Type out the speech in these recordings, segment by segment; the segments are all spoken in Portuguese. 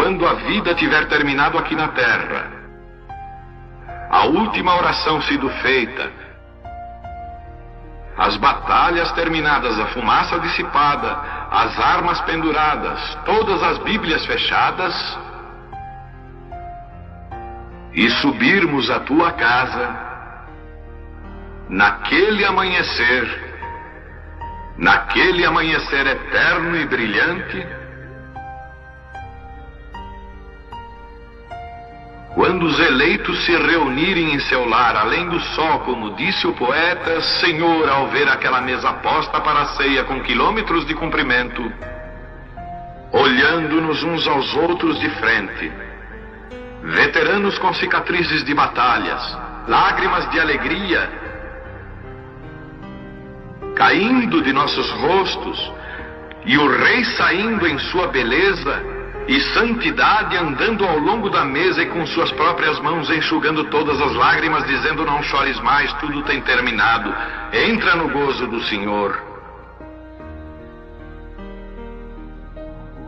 quando a vida tiver terminado aqui na terra, a última oração sido feita, as batalhas terminadas, a fumaça dissipada, as armas penduradas, todas as Bíblias fechadas, e subirmos à tua casa, naquele amanhecer eterno e brilhante, quando os eleitos se reunirem em seu lar, além do sol, como disse o poeta, Senhor, ao ver aquela mesa posta para a ceia com quilômetros de comprimento, olhando-nos uns aos outros de frente, veteranos com cicatrizes de batalhas, lágrimas de alegria caindo de nossos rostos, e o Rei saindo em sua beleza e santidade, andando ao longo da mesa e com suas próprias mãos enxugando todas as lágrimas, dizendo: não chores mais, tudo tem terminado, entra no gozo do Senhor.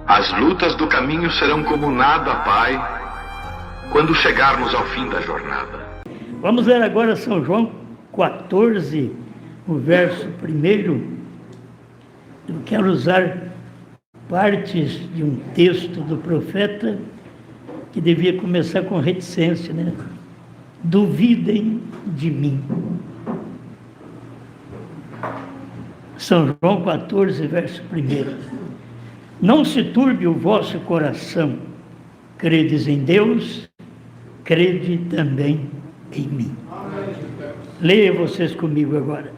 As lutas do caminho serão como nada, Pai, quando chegarmos ao fim da jornada. Vamos ler agora São João 14, o verso 1. Eu quero usar partes de um texto do profeta que devia começar com reticência, né? Duvidem de mim. São João 14, verso 1. Não se turbe o vosso coração, credes em Deus, crede também em mim. Leia vocês comigo agora.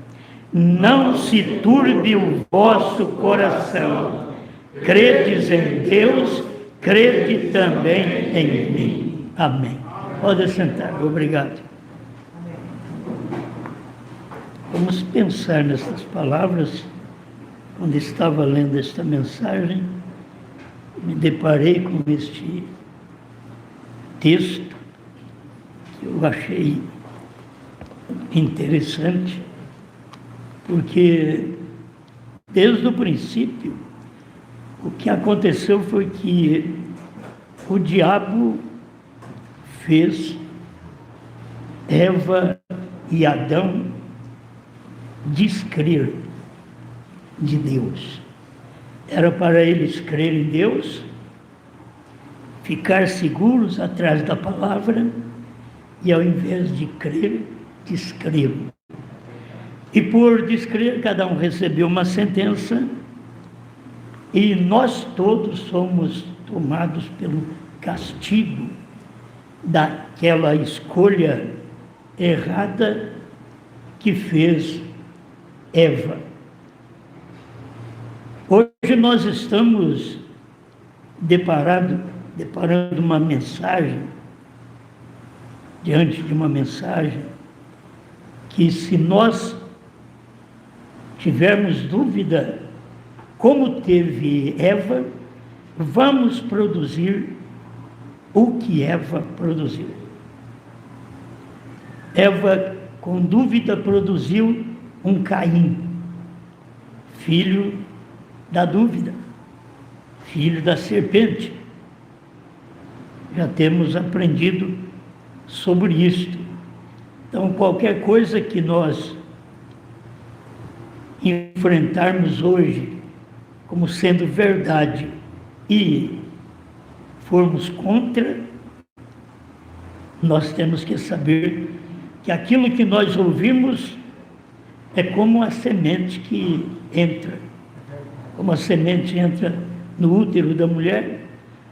Não se turbe o vosso coração, credes em Deus, crede também em mim. Amém. Pode sentar, obrigado. Vamos pensar nessas palavras. Quando estava lendo esta mensagem, me deparei com este texto que eu achei interessante, porque desde o princípio o que aconteceu foi que o diabo fez Eva e Adão descrer de Deus. Era para eles crer em Deus, ficar seguros atrás da palavra, e ao invés de crer, descreram. E por descrer, cada um recebeu uma sentença, e nós todos somos tomados pelo castigo daquela escolha errada que fez Eva. Hoje nós estamos deparando uma mensagem, diante de uma mensagem, que se nós tivermos dúvida, como teve Eva, vamos produzir o que Eva produziu. Eva, com dúvida, produziu um Caim, filho da dúvida, filho da serpente. Já temos aprendido sobre isto. Então, qualquer coisa que nós enfrentarmos hoje como sendo verdade e formos contra, nós temos que saber que aquilo que nós ouvimos é como a semente que entra. Como a semente entra no útero da mulher,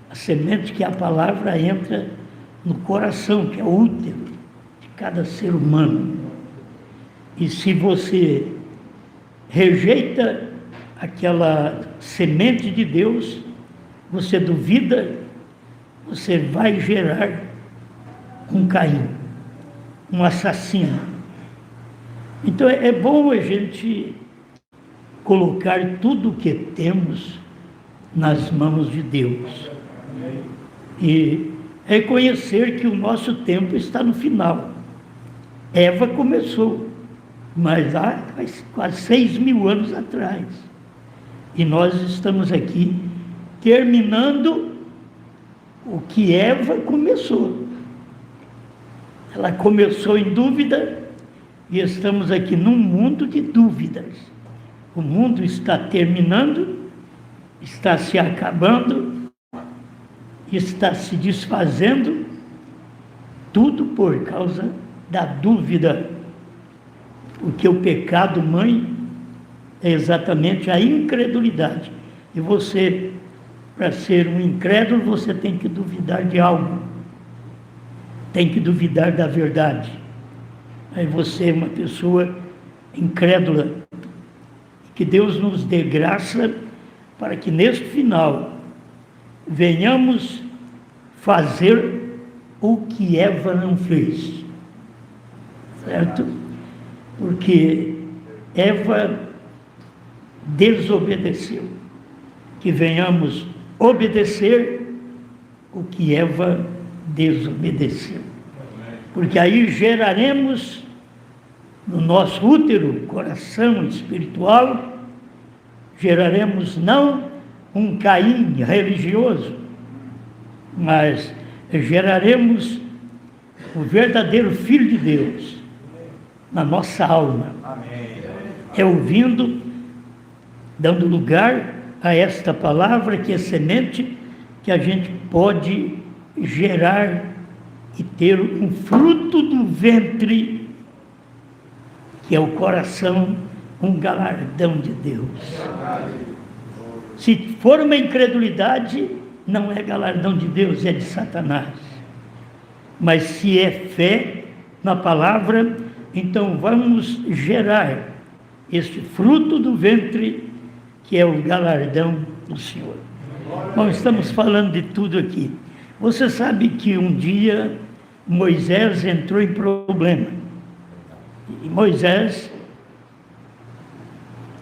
a semente que é a palavra entra no coração, que é o útero de cada ser humano. E se você rejeita aquela semente de Deus, você duvida, você vai gerar um Caim, um assassino. Então é bom a gente colocar tudo o que temos nas mãos de Deus e reconhecer que o nosso tempo está no final. Eva começou, mas há quase 6.000 anos atrás. E nós estamos aqui terminando o que Eva começou. Ela começou em dúvida e estamos aqui num mundo de dúvidas. O mundo está terminando, está se acabando, está se desfazendo, tudo por causa da dúvida. Porque o pecado mãe é exatamente a incredulidade. E você, para ser um incrédulo, você tem que duvidar de algo. Tem que duvidar da verdade. Aí você é uma pessoa incrédula. Que Deus nos dê graça para que neste final venhamos fazer o que Eva não fez. Certo? Porque Eva desobedeceu. Que venhamos obedecer o que Eva desobedeceu. Porque aí geraremos no nosso útero, coração espiritual, geraremos não um Caim religioso, mas geraremos o verdadeiro Filho de Deus na nossa alma. É ouvindo, dando lugar a esta palavra que é semente, que a gente pode gerar e ter um fruto do ventre, que é o coração, um galardão de Deus. Se for uma incredulidade, não é galardão de Deus, é de Satanás. Mas se é fé na palavra, então vamos gerar este fruto do ventre, que é o galardão do Senhor. Bom, estamos falando de tudo aqui. Você sabe que um dia Moisés entrou em problema. E Moisés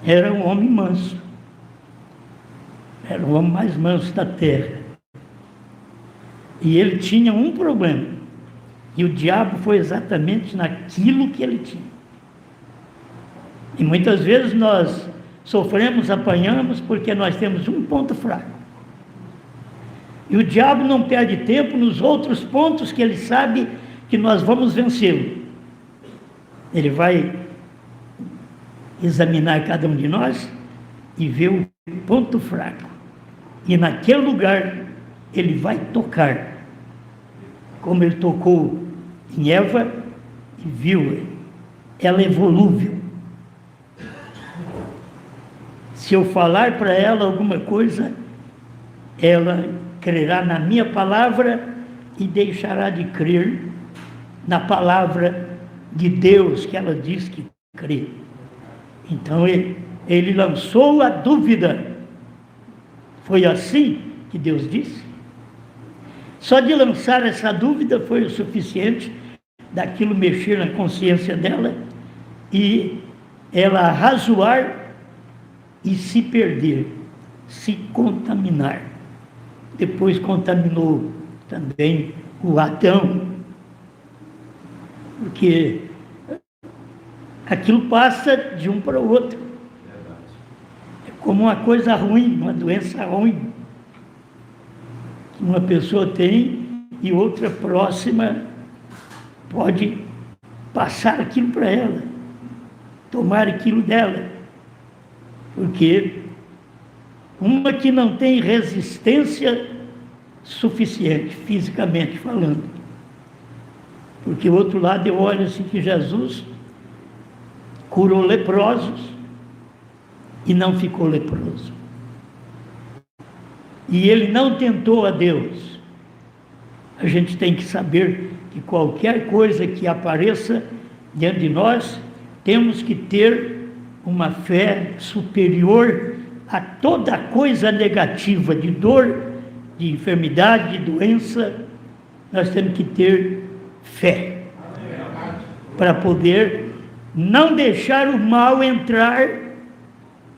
era um homem manso. Era o homem mais manso da terra. E ele tinha um problema. E o diabo foi exatamente naquilo que ele tinha. E muitas vezes nós sofremos, apanhamos, porque nós temos um ponto fraco. E o diabo não perde tempo nos outros pontos que ele sabe que nós vamos vencê-lo. Ele vai examinar cada um de nós e ver o ponto fraco. E naquele lugar ele vai tocar. Como ele tocou em Eva e viu, ela é volúvel. Se eu falar para ela alguma coisa, ela crerá na minha palavra e deixará de crer na palavra de Deus que ela diz que crê. Então ele lançou a dúvida. Foi assim que Deus disse? Só de lançar essa dúvida foi o suficiente daquilo mexer na consciência dela e ela arrazoar e se perder, se contaminar. Depois contaminou também o Adão, porque aquilo passa de um para o outro. É como uma coisa ruim, uma doença ruim, que uma pessoa tem e outra próxima pode passar aquilo para ela, tomar aquilo dela, porque uma que não tem resistência suficiente, fisicamente falando. Porque o outro lado eu olho assim que Jesus curou leprosos e não ficou leproso. E ele não tentou a Deus. A gente tem que saber que qualquer coisa que apareça diante de nós, temos que ter uma fé superior a toda coisa negativa, de dor, de enfermidade, de doença. Nós temos que ter fé para poder não deixar o mal entrar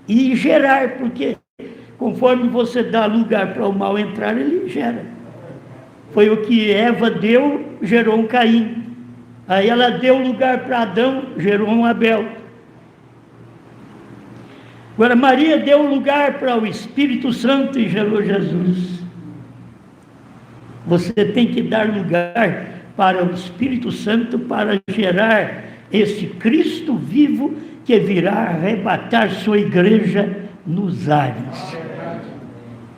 e gerar, porque conforme você dá lugar para o mal entrar, ele gera. Foi o que Eva deu, gerou um Caim. Aí ela deu lugar para Adão, gerou um Abel. Agora Maria deu lugar para o Espírito Santo e gerou Jesus. Você tem que dar lugar para o Espírito Santo para gerar esse Cristo vivo que virá arrebatar sua igreja nos ares.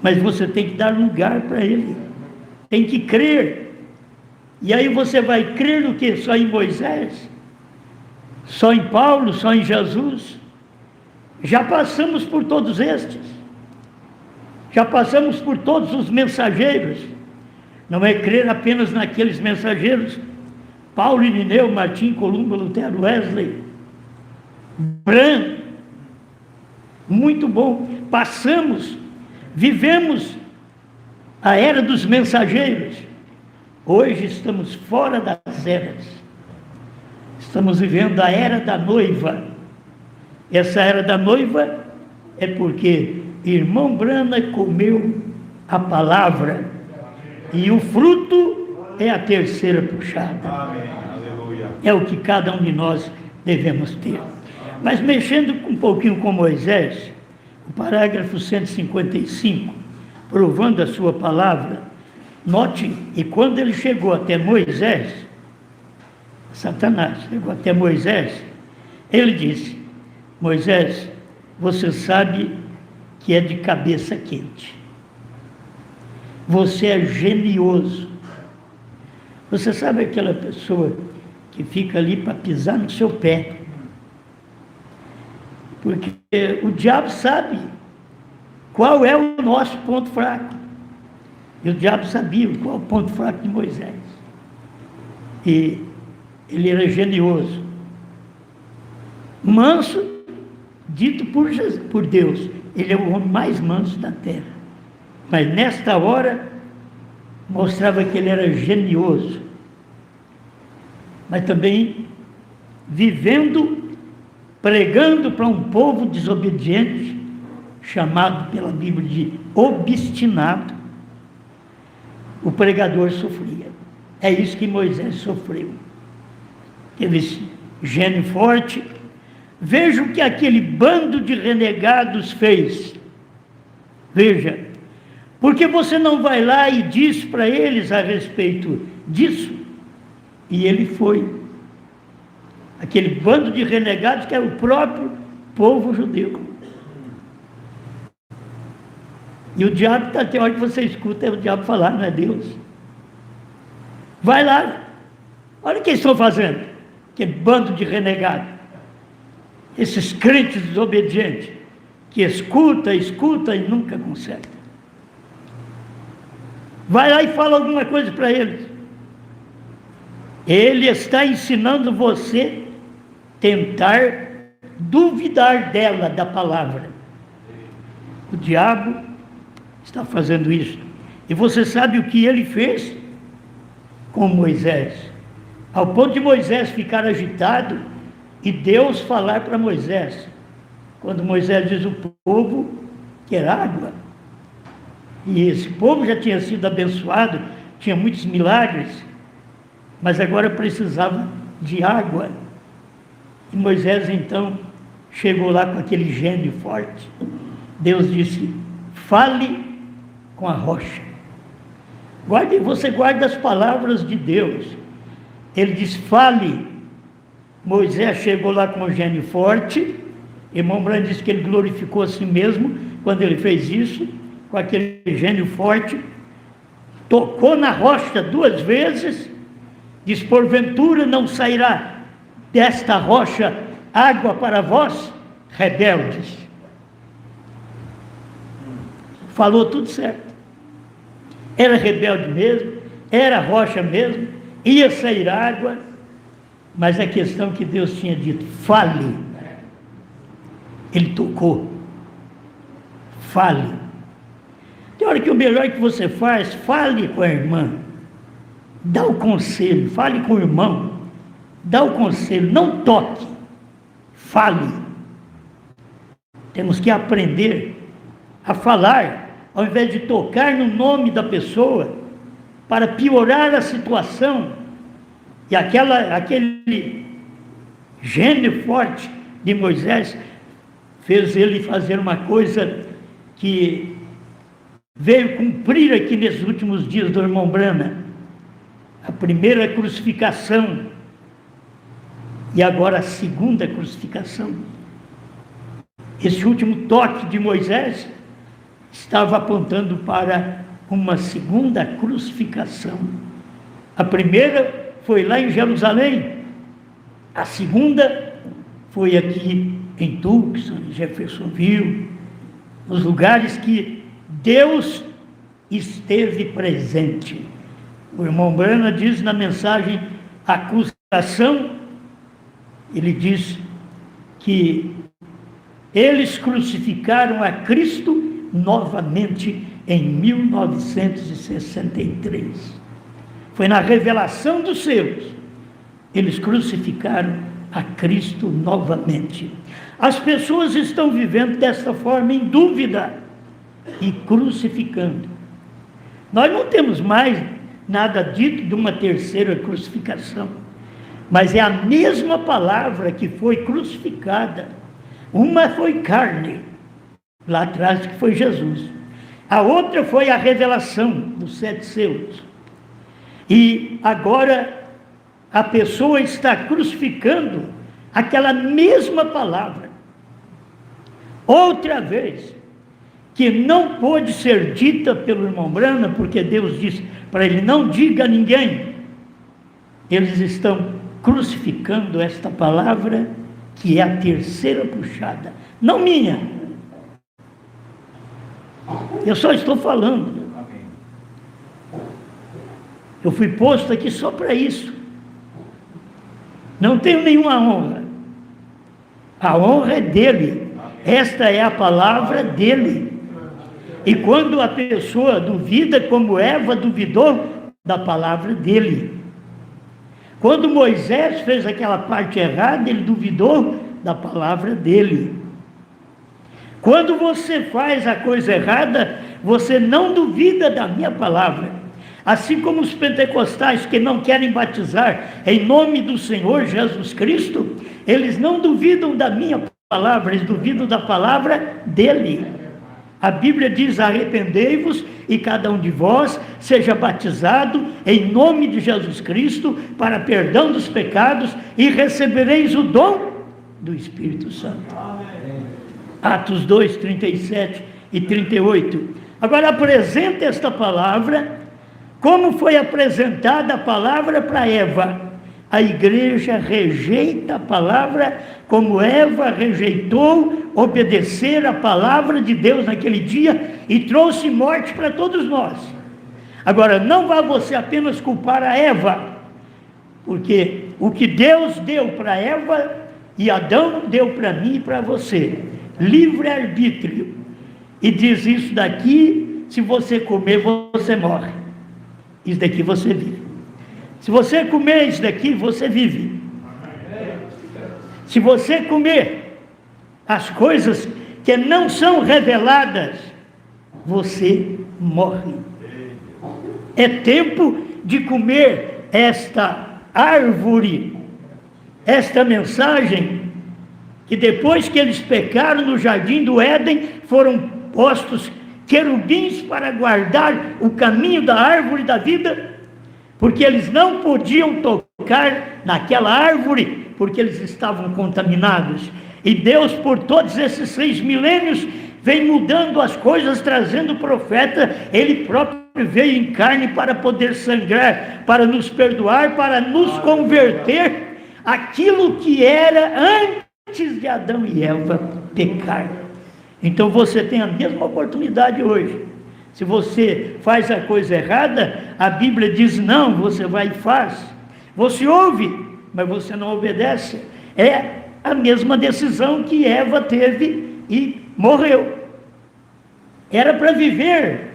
Mas você tem que dar lugar para ele. Tem que crer. E aí você vai crer no que? Só em Moisés? Só em Paulo? Só em Jesus? Já passamos por todos estes. Já passamos por todos os mensageiros. Não é crer apenas naqueles mensageiros. Paulo, Irineu, Martim, Columba, Lutero, Wesley, Bran. Muito bom. Passamos, vivemos a era dos mensageiros. Hoje estamos fora das eras. Estamos vivendo a era da noiva. Essa era da noiva é porque irmão Brana comeu a palavra e o fruto é a terceira puxada. É o que cada um de nós devemos ter. Mas mexendo um pouquinho com Moisés, o parágrafo 155, provando a sua palavra, note, e quando ele chegou até Moisés, Satanás chegou até Moisés, ele disse: Moisés, você sabe que é de cabeça quente. Você é genioso. Você sabe aquela pessoa que fica ali para pisar no seu pé. Porque o diabo sabe qual é o nosso ponto fraco. E o diabo sabia qual é o ponto fraco de Moisés. E ele era genioso. Manso, dito por Deus. Ele é o homem mais manso da terra. Mas nesta hora, mostrava que ele era genioso. Mas também vivendo, pregando para um povo desobediente, chamado pela Bíblia de obstinado, o pregador sofria. É isso que Moisés sofreu. Teve esse gênio forte. Veja o que aquele bando de renegados fez. Veja, porque você não vai lá e diz para eles a respeito disso? E ele foi. Aquele bando de renegados que era o próprio povo judeu. E o diabo, até a hora que você escuta, é o diabo falar, não é Deus. Vai lá, olha o que eles estão fazendo. Aquele bando de renegados. Esses crentes desobedientes, que escuta e nunca conserta. Vai lá e fala alguma coisa para eles. Ele está ensinando você tentar duvidar dela, da palavra. O diabo está fazendo isso. E você sabe o que ele fez com Moisés? Ao ponto de Moisés ficar agitado e Deus falar para Moisés. Quando Moisés diz: o povo quer água. E esse povo já tinha sido abençoado, tinha muitos milagres, mas agora precisava de água. E Moisés então chegou lá com aquele gênio forte. Deus disse: fale com a rocha. Você guarda as palavras de Deus. Ele diz: fale. Moisés chegou lá com um gênio forte. Irmão Brando disse que ele glorificou a si mesmo quando ele fez isso, com aquele gênio forte. Tocou na rocha 2 vezes, diz: porventura não sairá desta rocha água para vós, rebeldes. Falou tudo certo. Era rebelde mesmo, era rocha mesmo, ia sair água, mas a questão que Deus tinha dito: fale. Ele tocou. Fale. Tem hora que o melhor que você faz, fale com a irmã. Dá o conselho, fale com o irmão. Dá o conselho, não toque. Fale. Temos que aprender a falar, ao invés de tocar no nome da pessoa, para piorar a situação. E aquele gênio forte de Moisés fez ele fazer uma coisa que veio cumprir aqui nesses últimos dias do irmão Branham a primeira crucificação e agora a segunda crucificação. Esse último toque de Moisés estava apontando para uma segunda crucificação. A primeira foi lá em Jerusalém, a segunda foi aqui em Tucson, em Jeffersonville, nos lugares que Deus esteve presente. O irmão Branham diz na mensagem Acusação, ele diz que eles crucificaram a Cristo novamente em 1963. Foi na revelação dos seus, eles crucificaram a Cristo novamente. As pessoas estão vivendo desta forma em dúvida e crucificando. Nós não temos mais nada dito de uma terceira crucificação, mas é a mesma palavra que foi crucificada. Uma foi carne, lá atrás, que foi Jesus. A outra foi a revelação dos 7 selos. E agora a pessoa está crucificando aquela mesma palavra. Outra vez, que não pôde ser dita pelo irmão Branham, porque Deus disse para ele, não diga a ninguém. Eles estão crucificando esta palavra, que é a terceira puxada, não minha. Eu só estou falando. Eu fui posto aqui só para isso. Não tenho nenhuma honra. A honra é dele. Esta é a palavra dele. E quando a pessoa duvida, como Eva duvidou da palavra dele. Quando Moisés fez aquela parte errada, ele duvidou da palavra dele. Quando você faz a coisa errada, você não duvida da minha palavra. Assim como os pentecostais que não querem batizar em nome do Senhor Jesus Cristo, eles não duvidam da minha palavra, eles duvidam da palavra dele. A Bíblia diz, arrependei-vos e cada um de vós seja batizado em nome de Jesus Cristo para perdão dos pecados e recebereis o dom do Espírito Santo. Atos 2, 37 e 38. Agora apresenta esta palavra, como foi apresentada a palavra para Eva. A igreja rejeita a palavra, como Eva rejeitou obedecer a palavra de Deus naquele dia e trouxe morte para todos nós. Agora, não vá você apenas culpar a Eva, porque o que Deus deu para Eva e Adão deu para mim e para você, livre-arbítrio, e diz isso daqui, se você comer, você morre, isso daqui você vive. Se você comer isso daqui, você vive. Se você comer as coisas que não são reveladas, você morre. É tempo de comer esta árvore, esta mensagem, que depois que eles pecaram no jardim do Éden, foram postos querubins para guardar o caminho da árvore da vida, porque eles não podiam tocar naquela árvore, porque eles estavam contaminados. E Deus, por todos esses 6 milênios, vem mudando as coisas, trazendo o profeta. Ele próprio veio em carne para poder sangrar, para nos perdoar, para nos converter aquilo que era antes de Adão e Eva pecar. Então você tem a mesma oportunidade hoje. Se você faz a coisa errada, a Bíblia diz não, você vai e faz. Você ouve, mas você não obedece. É a mesma decisão que Eva teve e morreu. Era para viver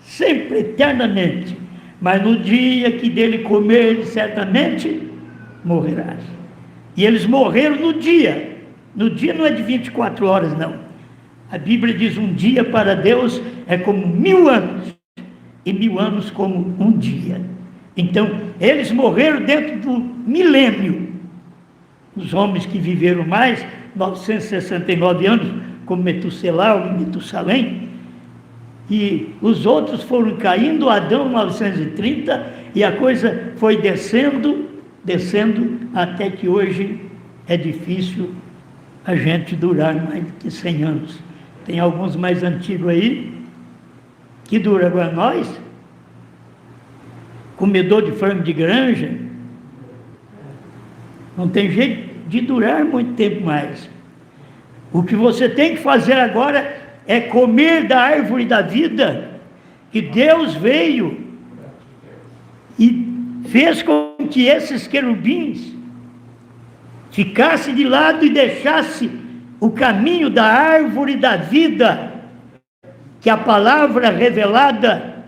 sempre, eternamente. Mas no dia que dele comer, certamente morrerás. E eles morreram no dia. No dia não é de 24 horas, não. A Bíblia diz, um dia para Deus é como 1000 anos, e 1000 anos como um dia. Então, eles morreram dentro do milênio. Os homens que viveram mais, 969 anos, como Metusselau e Metussalém, e os outros foram caindo, Adão 930, e a coisa foi descendo, até que hoje é difícil a gente durar mais de 100 anos. Tem alguns mais antigos aí, que duram. Agora nós, comedor de frango de granja, não tem jeito de durar muito tempo mais. O que você tem que fazer agora é comer da árvore da vida, que Deus veio e fez com que esses querubins ficassem de lado e deixassem o caminho da árvore da vida, que a palavra revelada,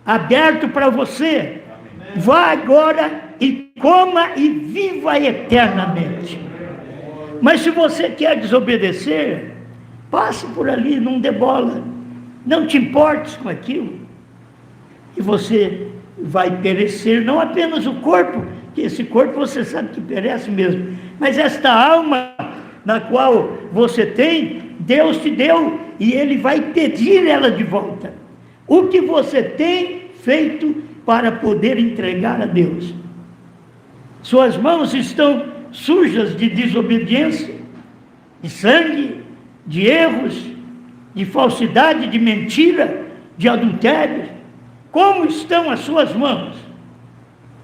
aberto para você. Vá agora e coma e viva eternamente. Mas se você quer desobedecer, passe por ali, não dê bola, não te importes com aquilo, e você vai perecer, não apenas o corpo, que esse corpo você sabe que perece mesmo, mas esta alma na qual você tem, Deus te deu, e Ele vai pedir ela de volta. O que você tem feito para poder entregar a Deus? Suas mãos estão sujas de desobediência, de sangue, de erros, de falsidade, de mentira, de adultério. Como estão as suas mãos?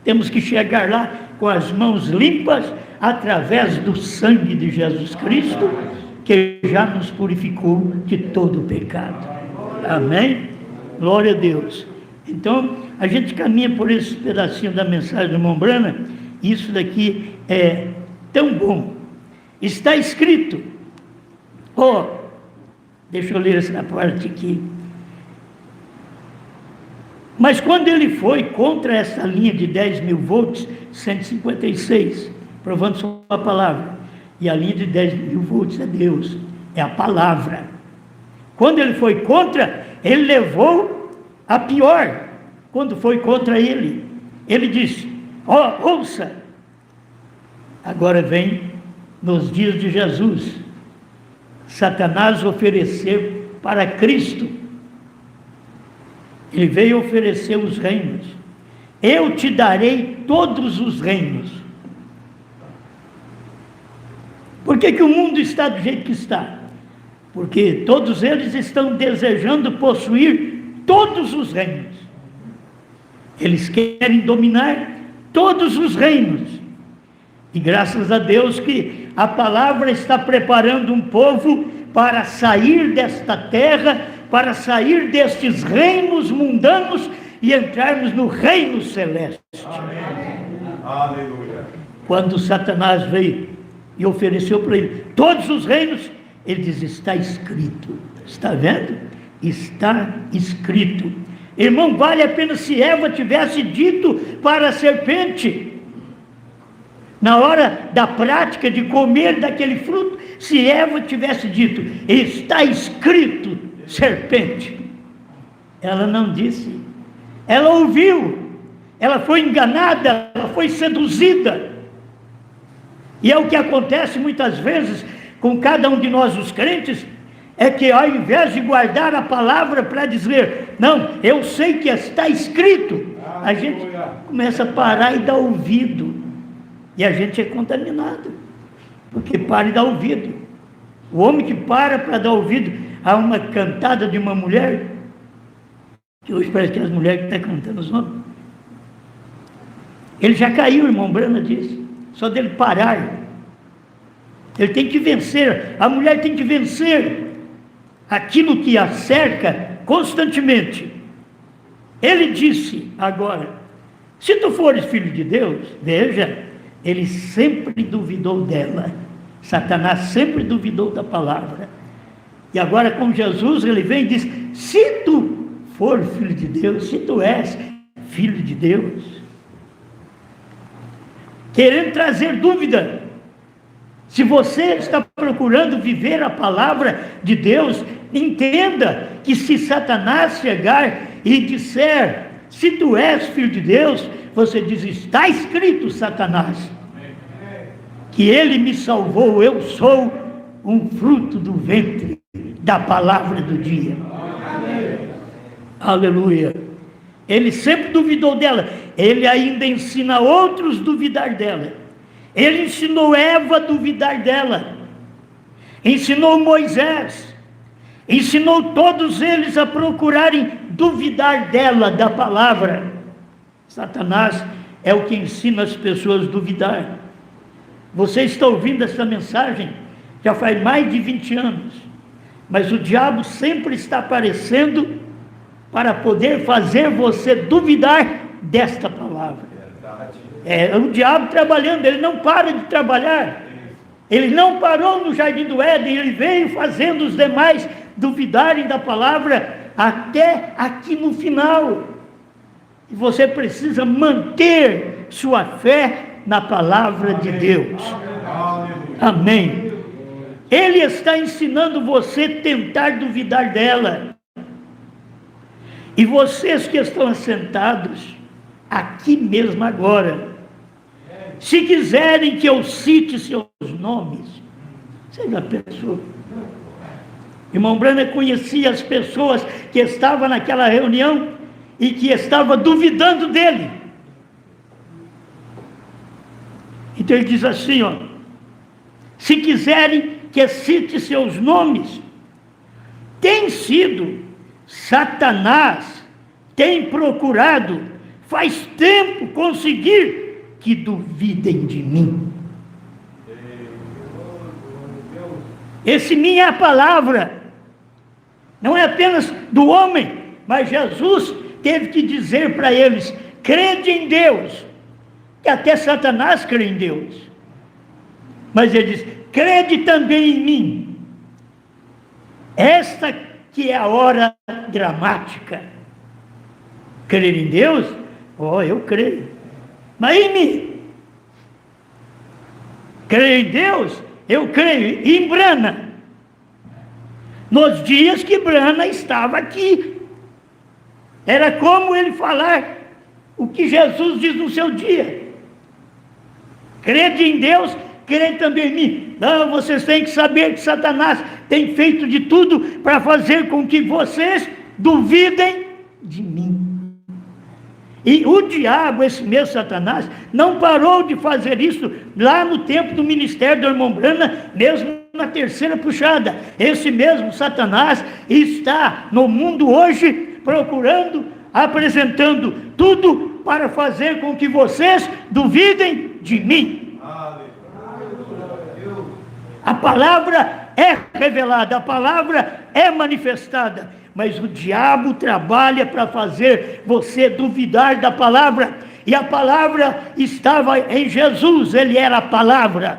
Temos que chegar lá com as mãos limpas, através do sangue de Jesus Cristo, que já nos purificou de todo o pecado. Amém? Glória a Deus. Então, a gente caminha por esse pedacinho da mensagem do irmão Branham, e isso daqui é tão bom. Está escrito, deixa eu ler essa parte aqui. Mas quando ele foi contra essa linha de 10.000 volts, 156, provando sua palavra, e a linha de 10.000 volts é Deus, é a palavra. Quando ele foi contra, ele levou a pior. Quando foi contra ele, ele disse, ouça, agora vem nos dias de Jesus, Satanás oferecer para Cristo. Ele veio oferecer os reinos. Eu te darei todos os reinos. Por que o mundo está do jeito que está? Porque todos eles estão desejando possuir todos os reinos. Eles querem dominar todos os reinos. E graças a Deus que a palavra está preparando um povo para sair desta terra, para sair destes reinos mundanos e entrarmos no reino celeste. Amém. Aleluia. Quando Satanás veio e ofereceu para ele todos os reinos, ele diz, está escrito. Está vendo? Está escrito. Irmão, vale a pena se Eva tivesse dito para a serpente, na hora da prática de comer daquele fruto, se Eva tivesse dito, está escrito, serpente. Ela não disse, ela ouviu, ela foi enganada, ela foi seduzida. E é o que acontece muitas vezes com cada um de nós os crentes, é que ao invés de guardar a palavra para dizer, não, eu sei que está escrito, a gente começa a parar e dar ouvido, e a gente é contaminado, porque para e dá ouvido. O homem que para dar ouvido a uma cantada de uma mulher, que hoje parece que as mulheres que estão cantando os homens, ele já caiu, o irmão Branham disse, só dele parar. Ele tem que vencer, a mulher tem que vencer aquilo que a cerca constantemente. Ele disse agora, se tu fores filho de Deus, veja, ele sempre duvidou dela, Satanás sempre duvidou da palavra, e agora com Jesus ele vem e diz, se tu for filho de Deus, se tu és filho de Deus, querendo trazer dúvida. Se você está procurando viver a palavra de Deus, entenda que se Satanás chegar e disser, se tu és filho de Deus, você diz, está escrito, Satanás, que ele me salvou, eu sou um fruto do ventre da palavra do dia. Aleluia. Ele sempre duvidou dela. Ele ainda ensina outros a duvidar dela. Ele ensinou Eva a duvidar dela. Ensinou Moisés. Ensinou todos eles a procurarem duvidar dela, da palavra. Satanás é o que ensina as pessoas a duvidar. Você está ouvindo essa mensagem já faz mais de 20 anos. Mas o diabo sempre está aparecendo para poder fazer você duvidar desta palavra. É o diabo trabalhando, ele não para de trabalhar. Ele não parou no jardim do Éden, ele veio fazendo os demais duvidarem da palavra até aqui no final. E você precisa manter sua fé na palavra de Deus. Amém. Ele está ensinando você a tentar duvidar dela. E vocês que estão assentados aqui mesmo agora, se quiserem que eu cite seus nomes, você já pensou? Irmão Branham conhecia as pessoas que estavam naquela reunião e que estavam duvidando dele. Então ele diz assim, ó: se quiserem que eu cite seus nomes, tem sido Satanás, tem procurado faz tempo conseguir que duvidem de mim. Esse mim é a palavra, não é apenas do homem, mas Jesus teve que dizer para eles: crede em Deus, que até Satanás crê em Deus, mas ele diz: crede também em mim. Esta que é a hora dramática. Crer em Deus? Oh, eu creio. Mas em mim? Crer em Deus? Eu creio. E em Brana? Nos dias que Brana estava aqui. Era como ele falar o que Jesus diz no seu dia. Crede em Deus, crede também em mim. Não, vocês têm que saber que Satanás tem feito de tudo para fazer com que vocês duvidem de mim. E o diabo, esse mesmo Satanás, não parou de fazer isso lá no tempo do ministério do irmão Branham, mesmo na terceira puxada. Esse mesmo Satanás está no mundo hoje procurando, apresentando tudo para fazer com que vocês duvidem de mim. A palavra é revelada, a palavra é manifestada, mas o diabo trabalha para fazer você duvidar da palavra. E a palavra estava em Jesus, ele era a palavra.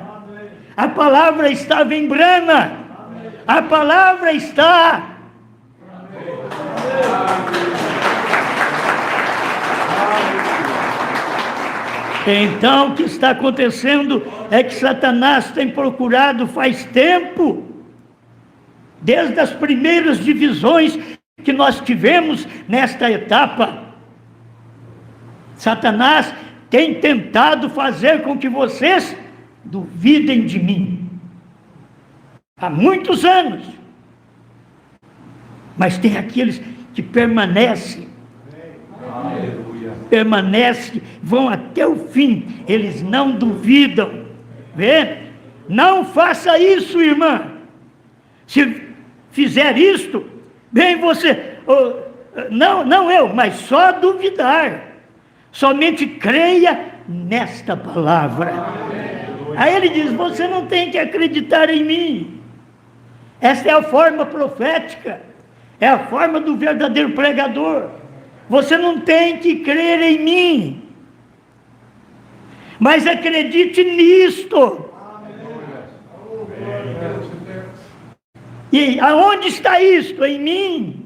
A palavra estava em Brana. A palavra está. Então, o que está acontecendo é que Satanás tem procurado faz tempo, desde as primeiras divisões que nós tivemos nesta etapa. Satanás tem tentado fazer com que vocês duvidem de mim. Há muitos anos. Mas tem aqueles que permanecem. Permanecem, vão até o fim, eles não duvidam. Vê? Não faça isso, irmã. Se fizer isto, bem você, não eu, mas só duvidar. Somente creia nesta palavra. Aí ele diz: você não tem que acreditar em mim. Esta é a forma profética, é a forma do verdadeiro pregador. Você não tem que crer em mim, mas acredite nisto. E aonde está isto? Em mim.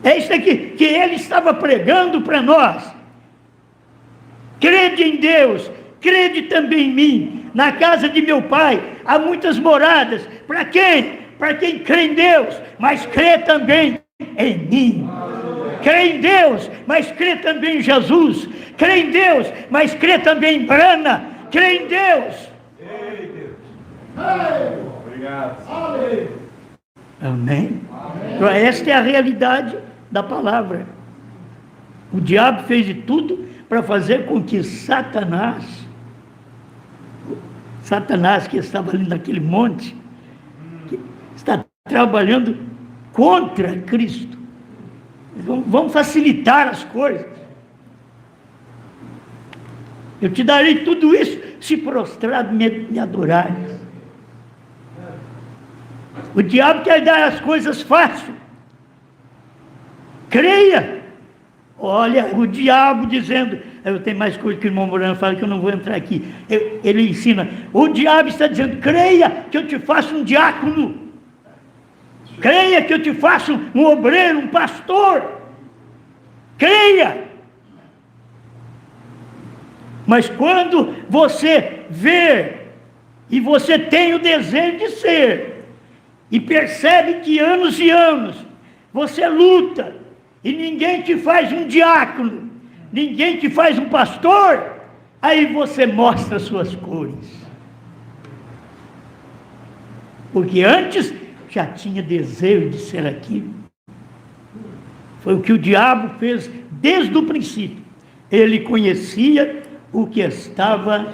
É isso aqui que ele estava pregando para nós. Crede em Deus, crede também em mim. Na casa de meu pai há muitas moradas. Para quem? Para quem crê em Deus, mas crê também em mim. Crê em Deus, mas crê também em Jesus. Crê em Deus, mas crê também em Brana. Crê em Deus. Ei, Deus. Obrigado. Amém? Então, esta é a realidade da palavra. O diabo fez de tudo para fazer com que Satanás que estava ali naquele monte, que está trabalhando contra Cristo. Vamos facilitar as coisas. Eu te darei tudo isso se prostrado me adorares. O diabo quer dar as coisas fáceis. Creia. Olha, o diabo dizendo, eu tenho mais coisa que o irmão Morano fala que eu não vou entrar aqui. Ele ensina, o diabo está dizendo, creia que eu te faço um diácono. Creia que eu te faço um obreiro, um pastor. Creia. Mas quando você vê e você tem o desejo de ser, e percebe que anos e anos você luta, e ninguém te faz um diácono, ninguém te faz um pastor, aí você mostra suas cores. Porque antes já tinha desejo de ser aquilo. Foi o que o diabo fez desde o princípio. Ele conhecia o que estava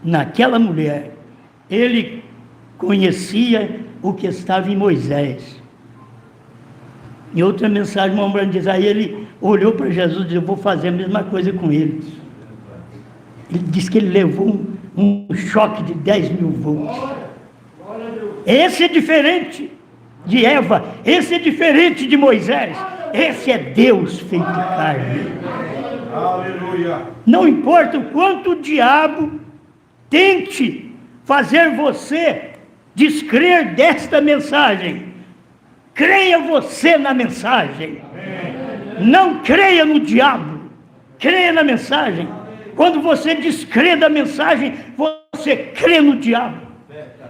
naquela mulher. Ele conhecia o que estava em Moisés. Em outra mensagem, o irmão Branco diz, aí ele olhou para Jesus e disse, eu vou fazer a mesma coisa com eles. Ele disse que ele levou um choque de 10.000 volts. Esse é diferente de Eva, esse é diferente de Moisés, esse é Deus feito carne. Aleluia. Não importa o quanto o diabo tente fazer você descrer desta mensagem, creia você na mensagem. Não creia no diabo, creia na mensagem. Quando você descrê da mensagem, você crê no diabo.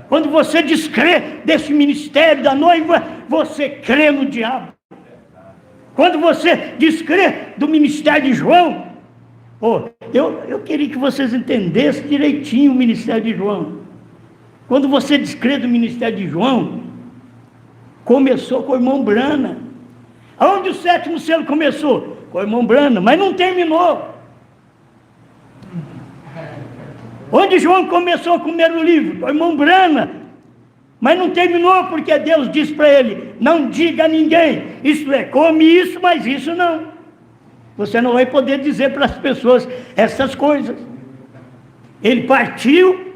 Quando você descrê desse ministério da noiva, você crê no diabo. Quando você descrê do ministério de João, eu queria que vocês entendessem direitinho o ministério de João. Quando você descrê do ministério de João, começou com o irmão Brana. Aonde o 7º selo começou? Com o irmão Brana, mas não terminou. Onde João começou com o primeiro livro? Com o irmão Brana, mas não terminou, porque Deus disse para ele, não diga a ninguém, isto é, come isso, mas isso não. Você não vai poder dizer para as pessoas essas coisas. Ele partiu,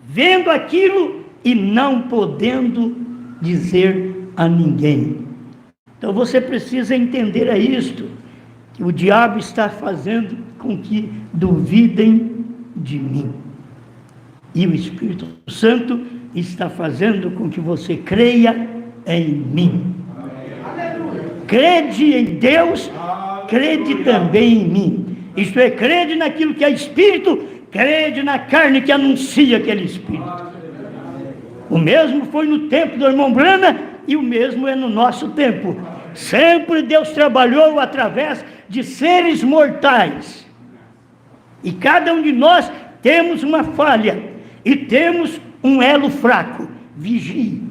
vendo aquilo e não podendo dizer a ninguém. Então você precisa entender isto, que o diabo está fazendo com que duvidem de mim. E o Espírito Santo está fazendo com que você creia em mim. Crede em Deus, crede também em mim. Isto é, crede naquilo que é Espírito, crede na carne que anuncia aquele Espírito. O mesmo foi no tempo do irmão Brana e o mesmo é no nosso tempo. Sempre Deus trabalhou através de seres mortais. E cada um de nós temos uma falha e temos um elo fraco. Vigie.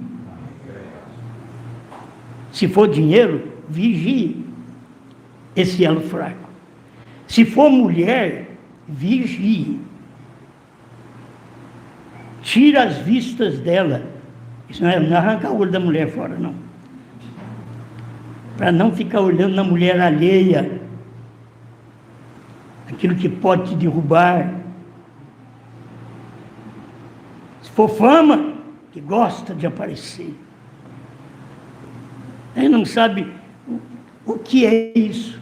Se for dinheiro, vigie esse elo fraco. Se for mulher, vigie. Tira as vistas dela. Isso não é arrancar o olho da mulher fora, não. Para não ficar olhando na mulher alheia. Aquilo que pode te derrubar. Se for fama, que gosta de aparecer. Ele não sabe o que é isso,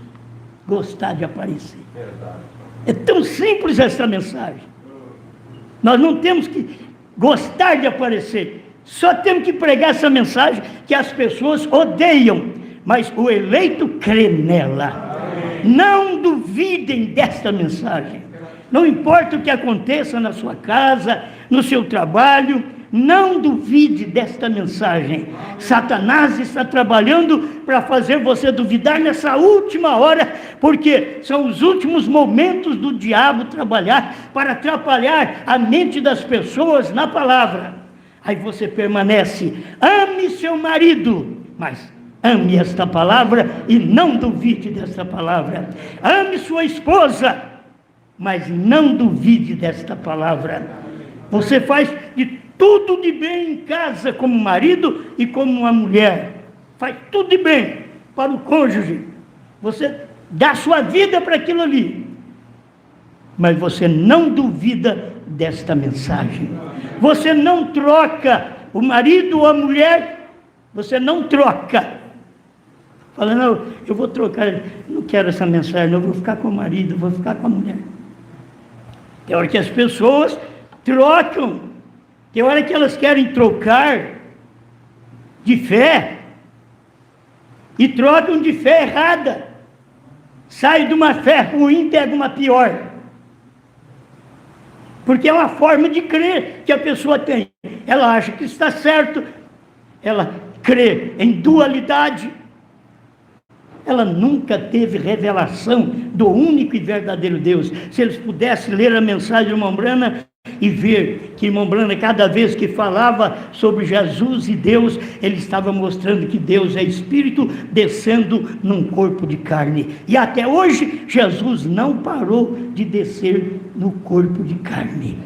gostar de aparecer. É tão simples essa mensagem. Nós não temos que gostar de aparecer, só temos que pregar essa mensagem que as pessoas odeiam, mas o eleito crê nela. Não duvidem desta mensagem. Não importa o que aconteça na sua casa, no seu trabalho, não duvide desta mensagem. Satanás está trabalhando para fazer você duvidar nessa última hora, porque são os últimos momentos do diabo trabalhar para atrapalhar a mente das pessoas na palavra. Aí você permanece, ame seu marido, mas Ame esta palavra e não duvide desta palavra. Ame sua esposa, mas não duvide desta palavra. Você faz de tudo de bem em casa, como marido e como uma mulher. Faz tudo de bem para o cônjuge. Você dá sua vida para aquilo ali. Mas você não duvida desta mensagem. Você não troca o marido ou a mulher. Você não troca. Fala, não, eu vou trocar, não quero essa mensagem, eu vou ficar com o marido, eu vou ficar com a mulher. Tem hora que as pessoas trocam, tem hora que elas querem trocar de fé, e trocam de fé errada. Sai de uma fé ruim, pega uma pior. Porque é uma forma de crer que a pessoa tem. Ela acha que está certo, ela crê em dualidade. Ela nunca teve revelação do único e verdadeiro Deus. Se eles pudessem ler a mensagem de irmão Branham e ver que irmão Branham, cada vez que falava sobre Jesus e Deus, ele estava mostrando que Deus é Espírito descendo num corpo de carne. E até hoje, Jesus não parou de descer no corpo de carne.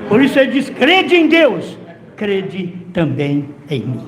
Por isso ele diz, crede em Deus, crede também em mim.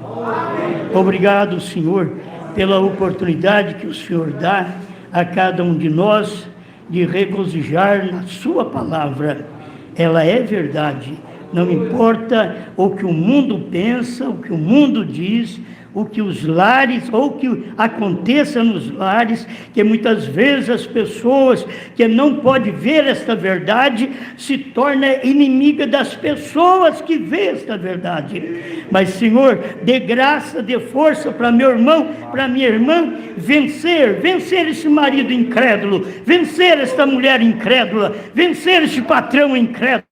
Obrigado, Senhor, pela oportunidade que o Senhor dá a cada um de nós de regozijar na sua palavra. Ela é verdade, não importa o que o mundo pensa, o que o mundo diz, o que os lares, ou o que aconteça nos lares, que muitas vezes as pessoas que não podem ver esta verdade, se torna inimiga das pessoas que vê esta verdade. Mas, Senhor, dê graça, dê força para meu irmão, para minha irmã, vencer esse marido incrédulo, vencer esta mulher incrédula, vencer este patrão incrédulo,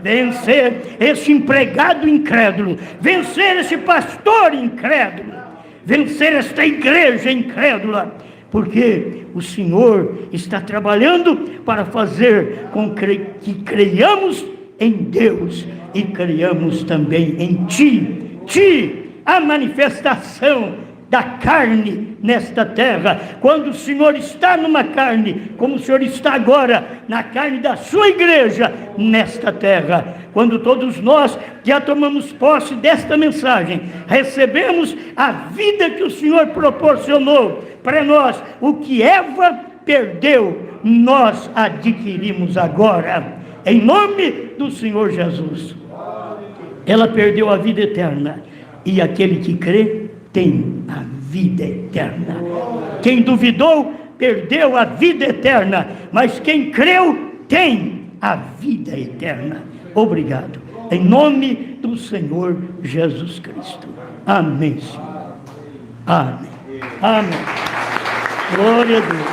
vencer esse empregado incrédulo, vencer esse pastor incrédulo, vencer esta igreja incrédula, porque o Senhor está trabalhando para fazer com que creiamos em Deus e creiamos também em Ti, a manifestação da carne nesta terra. Quando o Senhor está numa carne, como o Senhor está agora na carne da sua igreja nesta terra, quando todos nós já tomamos posse desta mensagem, recebemos a vida que o Senhor proporcionou para nós, o que Eva perdeu, nós adquirimos agora, em nome do Senhor Jesus. Ela perdeu a vida eterna, e aquele que crê tem a vida eterna. Quem duvidou, perdeu a vida eterna, mas quem creu, tem a vida eterna. Obrigado. Em nome do Senhor Jesus Cristo. Amém, Senhor. Amém. Amém. Glória a Deus.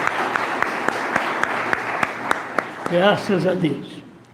Graças a Deus.